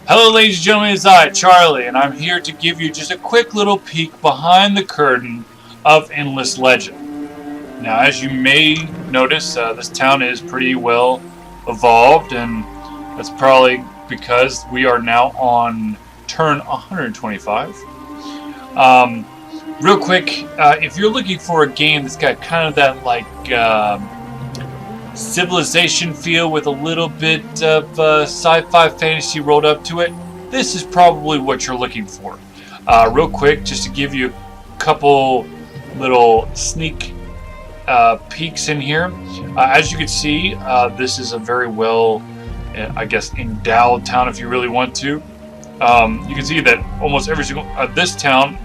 Hello ladies and gentlemen, it's I, Charlie, and I'm here to give you just a quick little peek behind the curtain of Endless Legend. Now, as you may notice, this town is pretty well evolved, and that's probably because we are now on turn 125. Real quick, if you're looking for a game that's got kind of that Civilization feel with a little bit of sci-fi fantasy rolled up to it, this is probably what you're looking for. Real quick, just to give you a couple little sneak peeks in here. As you can see, this is a very well, I guess, endowed town if you really want to. You can see that almost every single this town,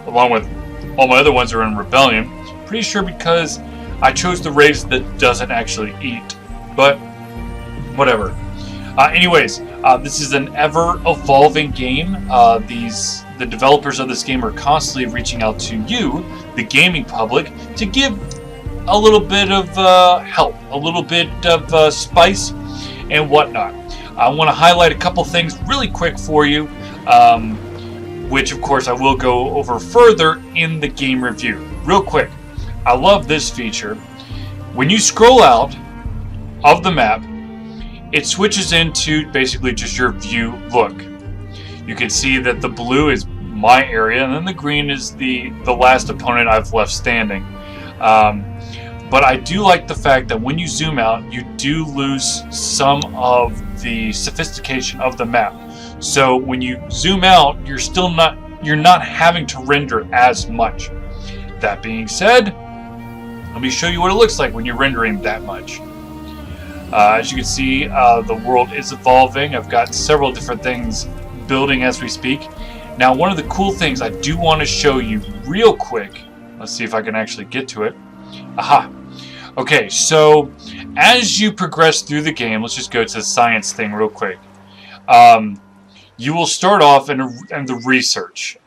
along with all my other ones, are in rebellion. Pretty sure because I chose the race that doesn't actually eat, but whatever. Anyways, this is an ever-evolving game. The developers of this game are constantly reaching out to you, the gaming public, to give a little bit of help, a little bit of spice and whatnot. I want to highlight a couple things really quick for you, which of course I will go over further in the game review. Real quick. I love this feature. When you scroll out of the map, it switches into basically just your view look. You can see that the blue is my area, and then the green is the last opponent I've left standing. But I do like the fact that when you zoom out, you do lose some of the sophistication of the map. So when you zoom out, you're not having to render as much. That being said, let me show you what it looks like when you're rendering that much. As you can see, the world is evolving. I've got several different things building as we speak. Now, one of the cool things I do want to show you real quick. Let's see if I can actually get to it. Aha. Okay, so as you progress through the game, let's just go to the science thing real quick. You will start off in the research.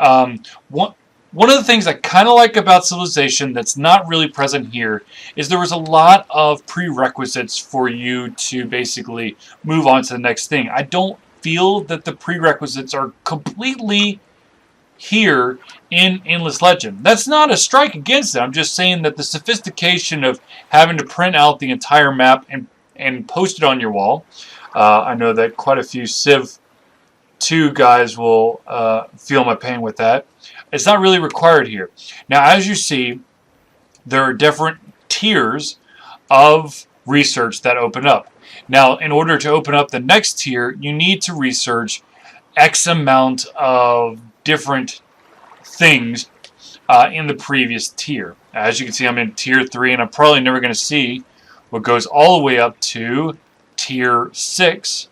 One of the things I kind of like about Civilization that's not really present here is there was a lot of prerequisites for you to basically move on to the next thing. I don't feel that the prerequisites are completely here in Endless Legend. That's not a strike against it. I'm just saying that the sophistication of having to print out the entire map and post it on your wall. I know that quite a few Civ 2 guys will feel my pain with that. It's not really required here. Now, as you see, there are different tiers of research that open up. Now, in order to open up the next tier, you need to research X amount of different things in the previous tier. As you can see, I'm in tier 3, and I'm probably never going to see what goes all the way up to tier 6.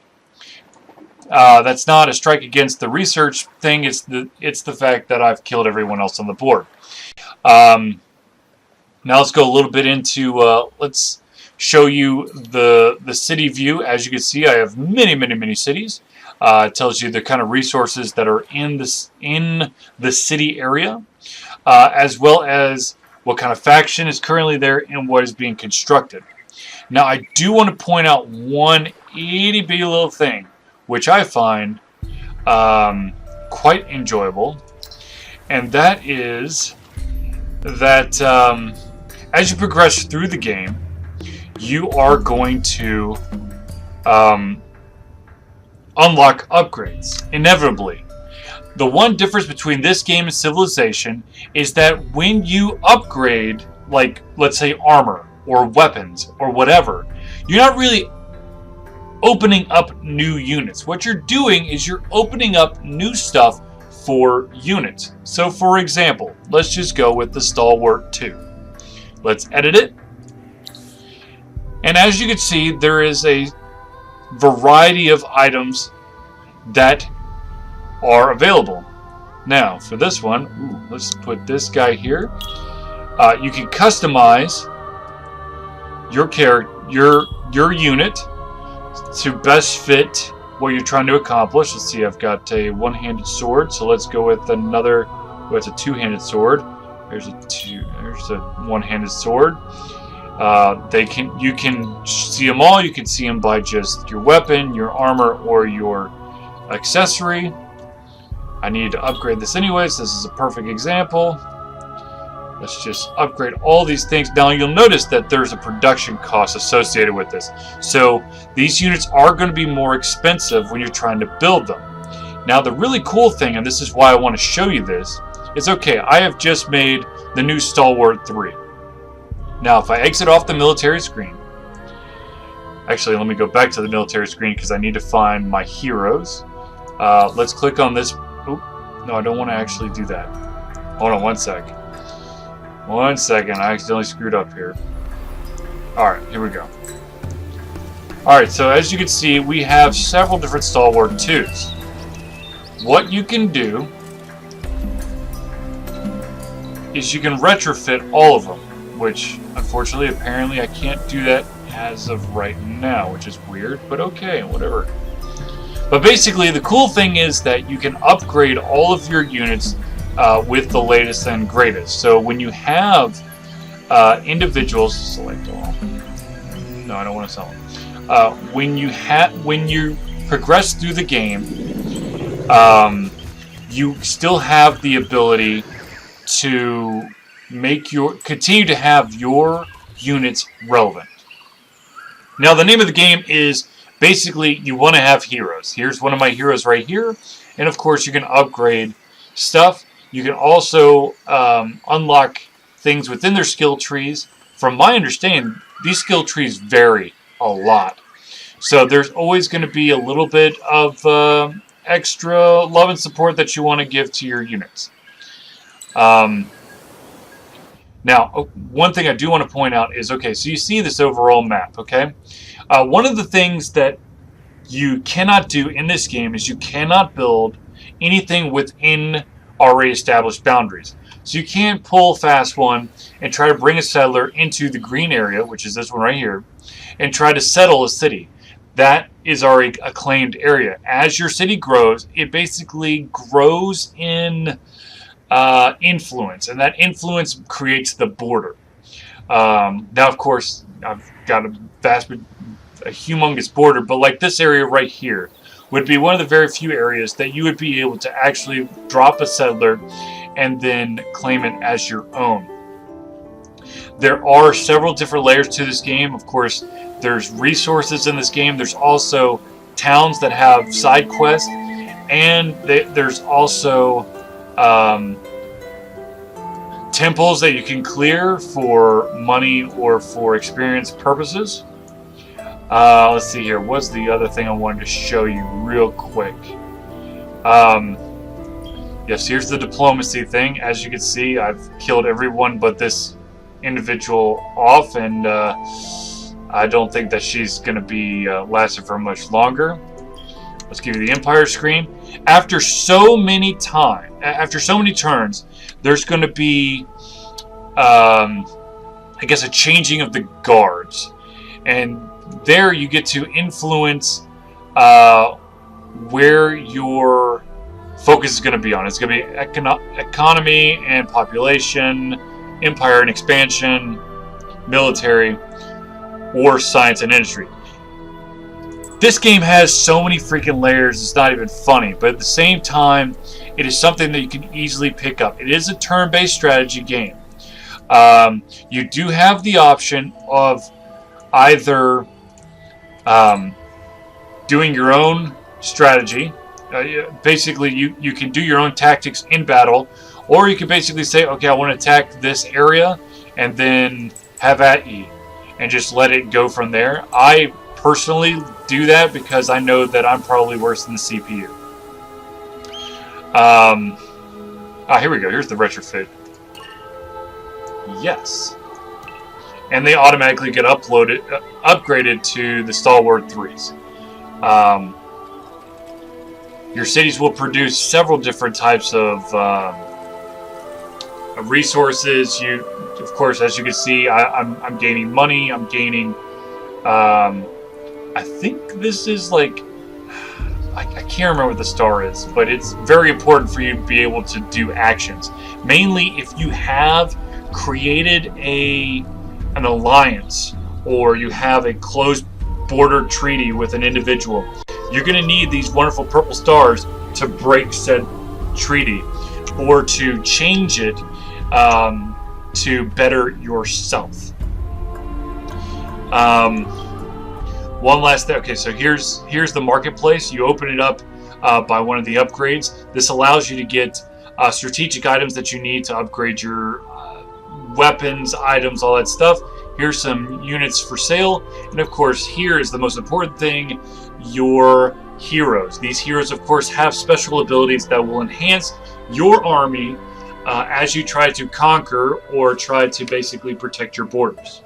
That's not a strike against the research thing. It's the fact that I've killed everyone else on the board. Now let's go a little bit into let's show you the city view. As you can see, I have many cities. It tells you the kind of resources that are in the city area, as well as what kind of faction is currently there and what is being constructed. Now I do want to point out one itty bitty little thing, which I find quite enjoyable, and that is that as you progress through the game, you are going to unlock upgrades, inevitably. The one difference between this game and Civilization is that when you upgrade, like, let's say armor or weapons or whatever, you're not really opening up new units. What you're doing is you're opening up new stuff for units. So for example, let's just go with the Stalwart 2. Let's edit it. And as you can see, there is a variety of items that are available. Now for this one, let's put this guy here. You can customize your character, your unit, to best fit what you're trying to accomplish. Let's see, I've got a one-handed sword, so let's go with another. It's a two-handed sword. There's a one-handed sword. You can see them all. You can see them by just your weapon, your armor, or your accessory. I need to upgrade this anyways. This is a perfect example. Let's just upgrade all these things. Now you'll notice that there's a production cost associated with this. So these units are going to be more expensive when you're trying to build them. Now the really cool thing, and this is why I want to show you this, is okay, I have just made the new Stalwart 3. Now if I exit off the military screen, actually let me go back to the military screen because I need to find my heroes. Let's click on this. Oop, no, I don't want to actually do that. Hold on one sec. One second, I accidentally screwed up here. Alright, here we go. Alright, so as you can see, we have several different Stalwart 2s. What you can do is you can retrofit all of them, which unfortunately, apparently I can't do that as of right now, which is weird, but okay, whatever. But basically, the cool thing is that you can upgrade all of your units with the latest and greatest. So when you have individuals, select all. No, I don't want to sell them. When you progress through the game, you still have the ability to continue to have your units relevant. Now, the name of the game is basically you want to have heroes. Here's one of my heroes right here, and of course you can upgrade stuff. You can also unlock things within their skill trees. From my understanding, these skill trees vary a lot. So there's always going to be a little bit of extra love and support that you want to give to your units. Now, one thing I do want to point out is, okay, so you see this overall map, okay? One of the things that you cannot do in this game is you cannot build anything within already established boundaries. So you can't pull Fast One and try to bring a settler into the green area, which is this one right here, and try to settle a city. That is already a claimed area. As your city grows, it basically grows in influence, and that influence creates the border. Now, of course, I've got a humongous border, but like this area right here would be one of the very few areas that you would be able to actually drop a settler and then claim it as your own. There are several different layers to this game. Of course, there's resources in this game. There's also towns that have side quests, and there's also temples that you can clear for money or for experience purposes. Let's see here. What's the other thing I wanted to show you real quick? Yes, here's the diplomacy thing. As you can see, I've killed everyone but this individual off, and I don't think that she's going to be lasting for much longer. Let's give you the Empire screen. After so many turns, there's going to be, I guess, a changing of the guards, and there you get to influence where your focus is going to be on. It's going to be economy and population, empire and expansion, military, or science and industry. This game has so many freaking layers, it's not even funny, but at the same time, it is something that you can easily pick up. It is a turn-based strategy game. You do have the option of either doing your own strategy. Basically, you can do your own tactics in battle, or you can basically say, okay, I want to attack this area, and then have at ye, and just let it go from there. I personally do that because I know that I'm probably worse than the CPU. Here we go. Here's the retrofit. Yes. And they automatically get upgraded to the Stalwart 3s. Your cities will produce several different types of resources. Of course, as you can see, I'm gaining money. I'm gaining. I think this is like. I can't remember what the star is, but it's very important for you to be able to do actions. Mainly, if you have created an alliance, or you have a closed border treaty with an individual, you're going to need these wonderful purple stars to break said treaty or to change it to better yourself. One last thing. Okay, so here's the marketplace. You open it up by one of the upgrades. This allows you to get strategic items that you need to upgrade your weapons, items, all that stuff. Here's some units for sale. And of course, here is the most important thing, your heroes. These heroes, of course, have special abilities that will enhance your army as you try to conquer or try to basically protect your borders.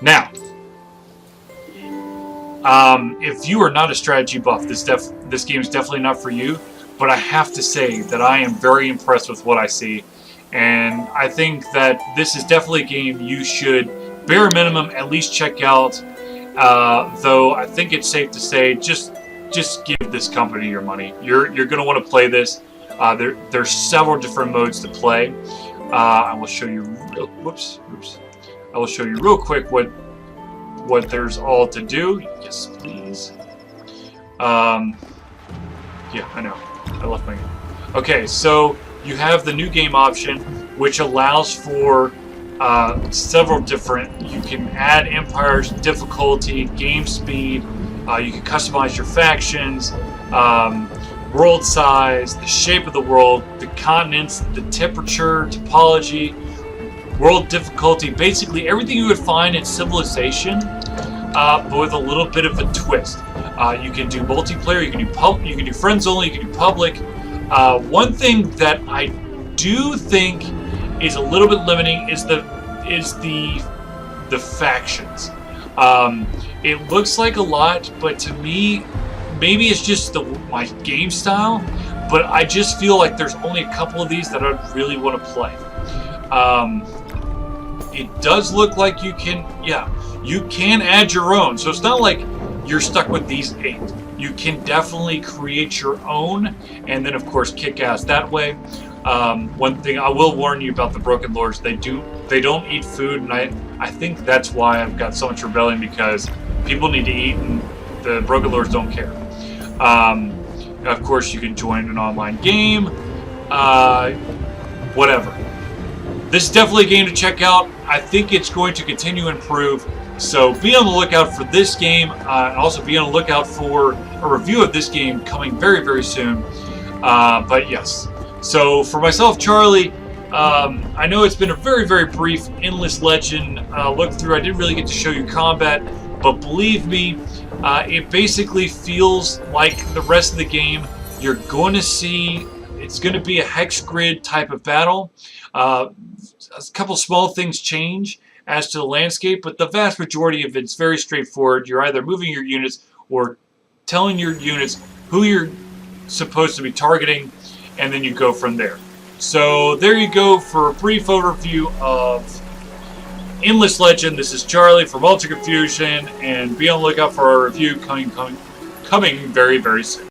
Now, if you are not a strategy buff, this game is definitely not for you. But I have to say that I am very impressed with what I see, and I think that this is definitely a game you should, bare minimum, at least check out. Though I think it's safe to say, just give this company your money. You're going to want to play this. There's several different modes to play. I will show you. I will show you real quick what there's all to do. Yes, please. Yeah, I know. I left my game. Okay, so you have the new game option, which allows for several different. You can add empires, difficulty, game speed. You can customize your factions, world size, the shape of the world, the continents, the temperature, topology, world difficulty. Basically, everything you would find in Civilization, but with a little bit of a twist. You can do multiplayer, you can do friends only, you can do public. One thing that I do think is a little bit limiting is the factions. It looks like a lot, but to me, maybe it's just my game style. But I just feel like there's only a couple of these that I really want to play. It does look like you can add your own. So it's not like you're stuck with these 8. You can definitely create your own, and then of course kick ass that way. One thing I will warn you about the Broken Lords, they don't eat food, and I think that's why I've got so much rebellion, because people need to eat and the Broken Lords don't care. Of course you can join an online game, whatever. This is definitely a game to check out. I think it's going to continue to improve. So be on the lookout for this game, and also be on the lookout for a review of this game coming very, very soon. But yes, so for myself, Charlie, I know it's been a very, very brief Endless Legend look through. I didn't really get to show you combat, but believe me, it basically feels like the rest of the game. You're going to see, it's going to be a hex grid type of battle. A couple small things change as to the landscape, but the vast majority of it's very straightforward. You're either moving your units or telling your units who you're supposed to be targeting, and then you go from there. So there you go for a brief overview of Endless Legend. This is Charlie from Ultra Confusion, and be on the lookout for our review coming very, very soon.